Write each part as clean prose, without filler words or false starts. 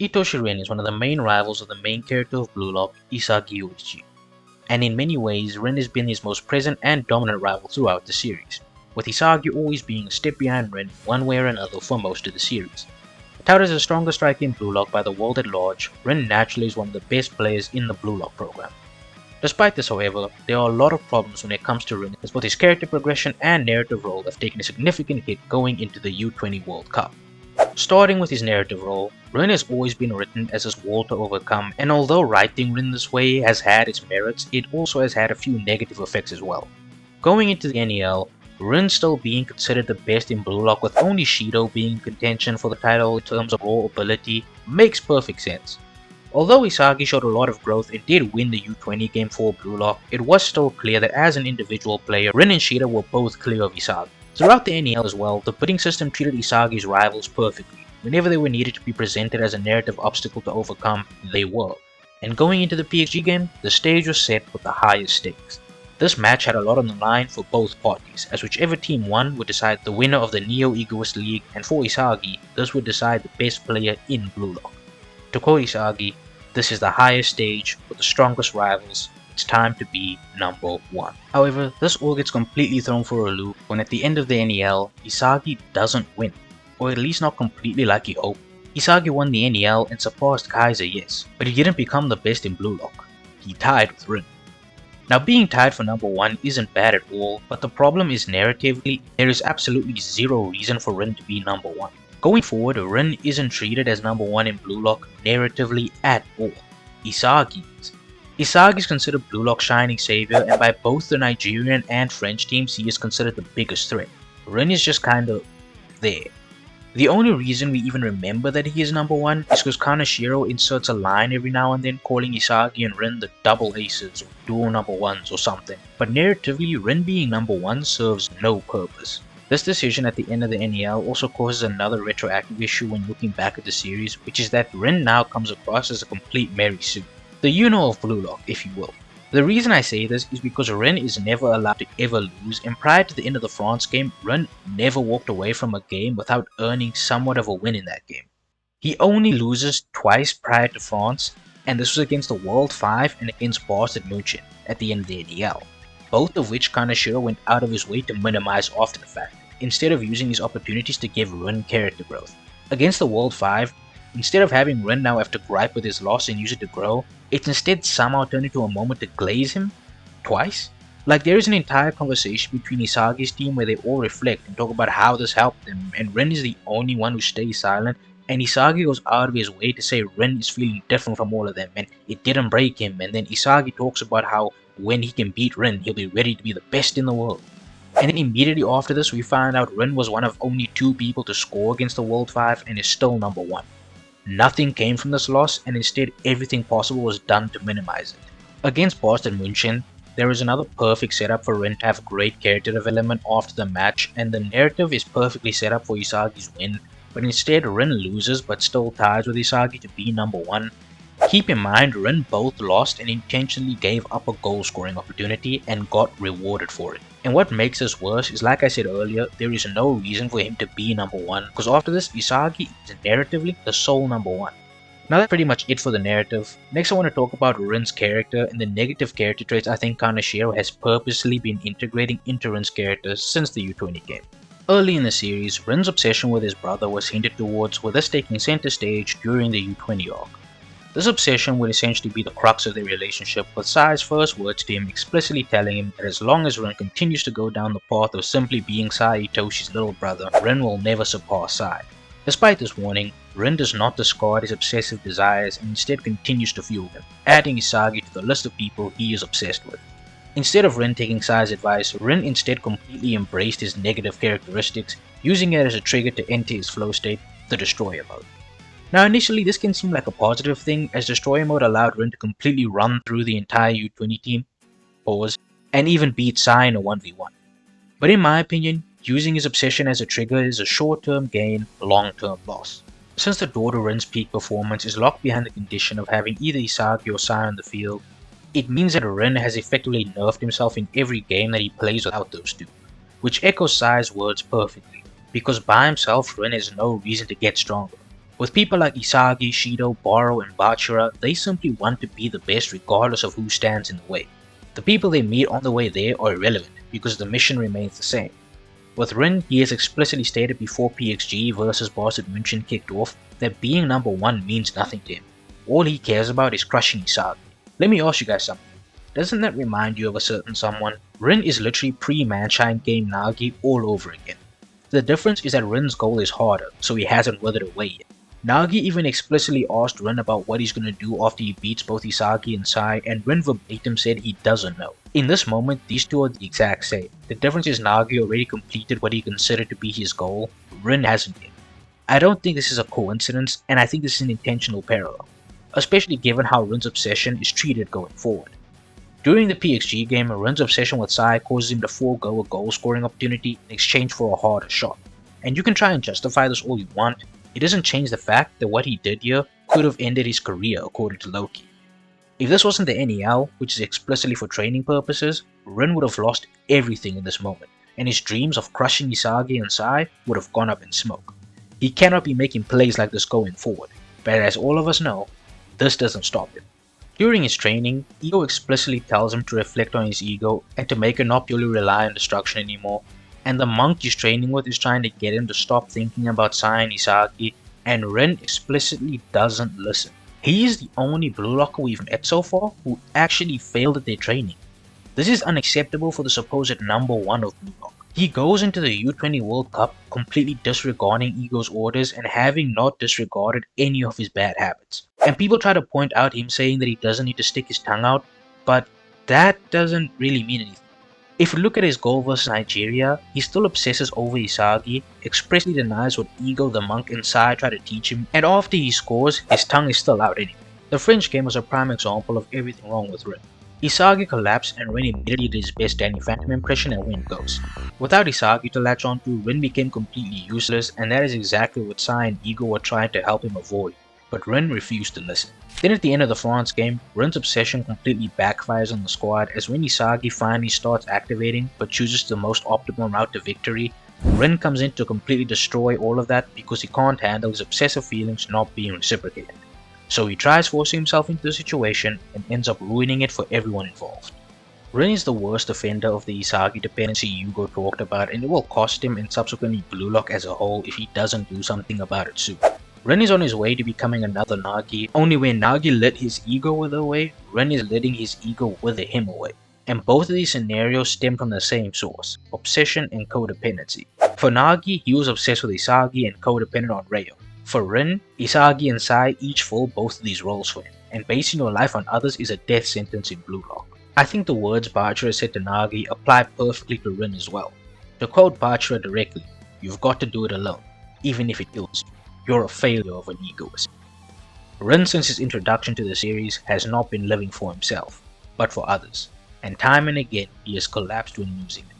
Itoshi Rin is one of the main rivals of the main character of Blue Lock, Isagi, and in many ways Rin has been his most present and dominant rival throughout the series, with Isagi always being a step behind Rin one way or another for most of the series. Touted as the strongest striker in Blue Lock by the world at large, Rin naturally is one of the best players in the Blue Lock program. Despite this, however, there are a lot of problems when it comes to Rin, as both his character progression and narrative role have taken a significant hit going into the U20 World Cup. Starting with his narrative role, Rin has always been written as his wall to overcome, and although writing Rin this way has had its merits, it also has had a few negative effects as well. Going into the NEL, Rin still being considered the best in Blue Lock with only Shido being in contention for the title in terms of raw ability makes perfect sense. Although Isagi showed a lot of growth and did win the U20 game for Blue Lock, it was still clear that as an individual player, Rin and Shido were both clear of Isagi. Throughout the NEL as well, the bidding system treated Isagi's rivals perfectly. Whenever they were needed to be presented as a narrative obstacle to overcome, they were. And going into the PXG game, the stage was set with the highest stakes. This match had a lot on the line for both parties, as whichever team won would decide the winner of the Neo Egoist League, and for Isagi, this would decide the best player in Blue Lock. To quote Isagi, "This is the highest stage with the strongest rivals. It's time to be number one." However, this all gets completely thrown for a loop when at the end of the NEL, Isagi doesn't win, or at least not completely like he hoped. Isagi won the NEL and surpassed Kaiser, yes, but he didn't become the best in Blue Lock. He tied with Rin. Now, being tied for number one isn't bad at all, but the problem is narratively, there is absolutely zero reason for Rin to be number one. Going forward, Rin isn't treated as number one in Blue Lock narratively at all. Isagi is. Isagi is considered Blue Lock's shining savior, and by both the Nigerian and French teams, he is considered the biggest threat. Rin is just kinda there. The only reason we even remember that he is number one is because Kaneshiro inserts a line every now and then calling Isagi and Rin the double aces or dual number ones or something, but narratively, Rin being number one serves no purpose. This decision at the end of the NEL also causes another retroactive issue when looking back at the series, which is that Rin now comes across as a complete Mary Sue. The Uno of Blue Lock, if you will. The reason I say this is because Rin is never allowed to ever lose, and prior to the end of the France game, Rin never walked away from a game without earning somewhat of a win in that game. He only loses twice prior to France, and this was against the World 5 and against Bastard München at the end of the NEL, both of which Kaneshiro went out of his way to minimize after the fact, instead of using these opportunities to give Rin character growth. Against the World 5, instead of having Rin now have to gripe with his loss and use it to grow, it's instead somehow turned into a moment to glaze him twice. Like, there is an entire conversation between Isagi's team where they all reflect and talk about how this helped them, and Rin is the only one who stays silent, and Isagi goes out of his way to say Rin is feeling different from all of them and it didn't break him, and then Isagi talks about how when he can beat Rin, he'll be ready to be the best in the world. And then immediately after this, we find out Rin was one of only 2 people to score against the World 5 and is still number 1. Nothing came from this loss, and instead everything possible was done to minimize it. Against Bastard München, there is another perfect setup for Rin to have great character development after the match, and the narrative is perfectly set up for Isagi's win, but instead Rin loses but still ties with Isagi to be number 1. Keep in mind, Rin both lost and intentionally gave up a goal scoring opportunity and got rewarded for it. And what makes this worse is, like I said earlier, there is no reason for him to be number 1, because after this, Isagi is narratively the sole number 1. Now that's pretty much it for the narrative. Next I want to talk about Rin's character and the negative character traits I think Kaneshiro has purposely been integrating into Rin's character since the U20 game. Early in the series, Rin's obsession with his brother was hinted towards, with this taking center stage during the U20 arc. This obsession would essentially be the crux of their relationship, with Sai's first words to him explicitly telling him that as long as Rin continues to go down the path of simply being Sai Itoshi's little brother, Rin will never surpass Sai. Despite this warning, Rin does not discard his obsessive desires and instead continues to fuel them, adding Isagi to the list of people he is obsessed with. Instead of Rin taking Sai's advice, Rin instead completely embraced his negative characteristics, using it as a trigger to enter his flow state, the Destroyer mode. Now initially this can seem like a positive thing, as Destroyer mode allowed Rin to completely run through the entire U20 team, and even beat Sai in a 1v1. But in my opinion, using his obsession as a trigger is a short-term gain, long-term loss. Since the door to Rin's peak performance is locked behind the condition of having either Isagi or Sai on the field, it means that Rin has effectively nerfed himself in every game that he plays without those two, which echoes Sai's words perfectly, because by himself Rin has no reason to get stronger. With people like Isagi, Shido, Baro, and Bachira, they simply want to be the best regardless of who stands in the way. The people they meet on the way there are irrelevant because the mission remains the same. With Rin, he has explicitly stated before PXG vs Boston München kicked off that being number 1 means nothing to him. All he cares about is crushing Isagi. Let me ask you guys something. Doesn't that remind you of a certain someone? Rin is literally pre-Manshine game Nagi all over again. The difference is that Rin's goal is harder, so he hasn't withered away yet. Nagi even explicitly asked Rin about what he's gonna do after he beats both Isagi and Sai, and Rin verbatim said he doesn't know. In this moment, these two are the exact same. The difference is Nagi already completed what he considered to be his goal, Rin hasn't yet. I don't think this is a coincidence, and I think this is an intentional parallel, especially given how Rin's obsession is treated going forward. During the PXG game, Rin's obsession with Sai causes him to forego a goal scoring opportunity in exchange for a harder shot. And you can try and justify this all you want, it doesn't change the fact that what he did here could have ended his career according to Loki. If this wasn't the NEL, which is explicitly for training purposes, Rin would have lost everything in this moment, and his dreams of crushing Isagi and Sai would have gone up in smoke. He cannot be making plays like this going forward, but as all of us know, this doesn't stop him. During his training, Ego explicitly tells him to reflect on his ego and to make it not purely rely on destruction anymore, and the monk he's training with is trying to get him to stop thinking about Sai and Isagi, and Rin explicitly doesn't listen. He is the only Blue Locker we've met so far who actually failed at their training. This is unacceptable for the supposed number 1 of Blue Lock. He goes into the U20 World Cup completely disregarding Ego's orders and having not disregarded any of his bad habits. And people try to point out him saying that he doesn't need to stick his tongue out, but that doesn't really mean anything. If you look at his goal versus Nigeria, he still obsesses over Isagi, expressly denies what Ego, the monk, and Sai try to teach him, and after he scores, his tongue is still out anyway. The French game was a prime example of everything wrong with Rin. Isagi collapsed and Rin immediately did his best Danny Phantom impression and went ghost. Without Isagi to latch onto, Rin became completely useless, and that is exactly what Sai and Ego were trying to help him avoid, but Rin refused to listen. Then at the end of the France game, Rin's obsession completely backfires on the squad as when Isagi finally starts activating but chooses the most optimal route to victory, Rin comes in to completely destroy all of that because he can't handle his obsessive feelings not being reciprocated. So he tries forcing himself into the situation and ends up ruining it for everyone involved. Rin is the worst offender of the Isagi dependency Yugo talked about, and it will cost him and subsequently Blue Lock as a whole if he doesn't do something about it soon. Rin is on his way to becoming another Nagi, only when Nagi lit his ego wither away, Rin is letting his ego wither him away. And both of these scenarios stem from the same source, obsession and codependency. For Nagi, he was obsessed with Isagi and codependent on Ryo. For Rin, Isagi and Sai each fill both of these roles for him, and basing your life on others is a death sentence in Blue Lock. I think the words Bachira said to Nagi apply perfectly to Rin as well. To quote Bachira directly, "You've got to do it alone, even if it kills you. You're a failure of an egoist." Rin since his introduction to the series has not been living for himself, but for others, and time and again he has collapsed when losing it.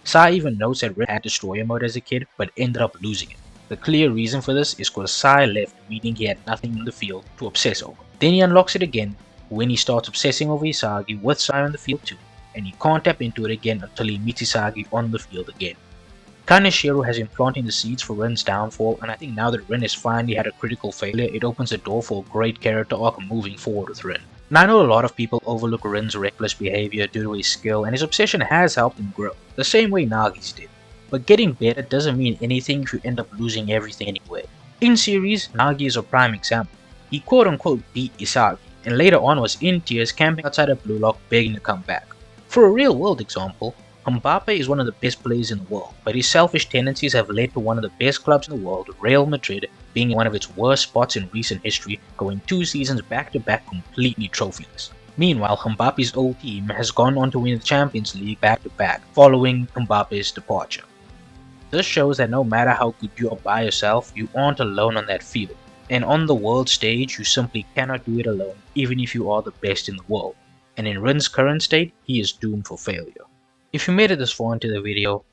Sai even notes that Rin had destroyer mode as a kid but ended up losing it. The clear reason for this is because Sai left, meaning he had nothing in the field to obsess over. Then he unlocks it again when he starts obsessing over Isagi with Sai on the field too, and he can't tap into it again until he meets Isagi on the field again. Kaneshiro has been planting the seeds for Rin's downfall, and I think now that Rin has finally had a critical failure, it opens the door for a great character arc moving forward with Rin. Now I know a lot of people overlook Rin's reckless behavior due to his skill, and his obsession has helped him grow, the same way Nagi's did. But getting better doesn't mean anything if you end up losing everything anyway. In series, Nagi is a prime example. He quote-unquote beat Isagi, and later on was in tears camping outside of Blue Lock begging to come back. For a real-world example, Mbappe is one of the best players in the world, but his selfish tendencies have led to one of the best clubs in the world, Real Madrid, being in one of its worst spots in recent history, going 2 seasons back-to-back completely trophyless. Meanwhile, Mbappe's old team has gone on to win the Champions League back-to-back, following Mbappe's departure. This shows that no matter how good you are by yourself, you aren't alone on that field, and on the world stage you simply cannot do it alone, even if you are the best in the world, and in Rin's current state, he is doomed for failure. If you made it this far into the video,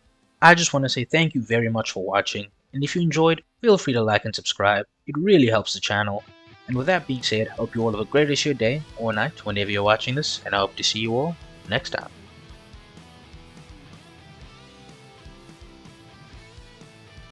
I just want to say thank you very much for watching, and if you enjoyed, feel free to like and subscribe, it really helps the channel. And with that being said, I hope you all have a great rest of your day or night whenever you're watching this, and I hope to see you all next time.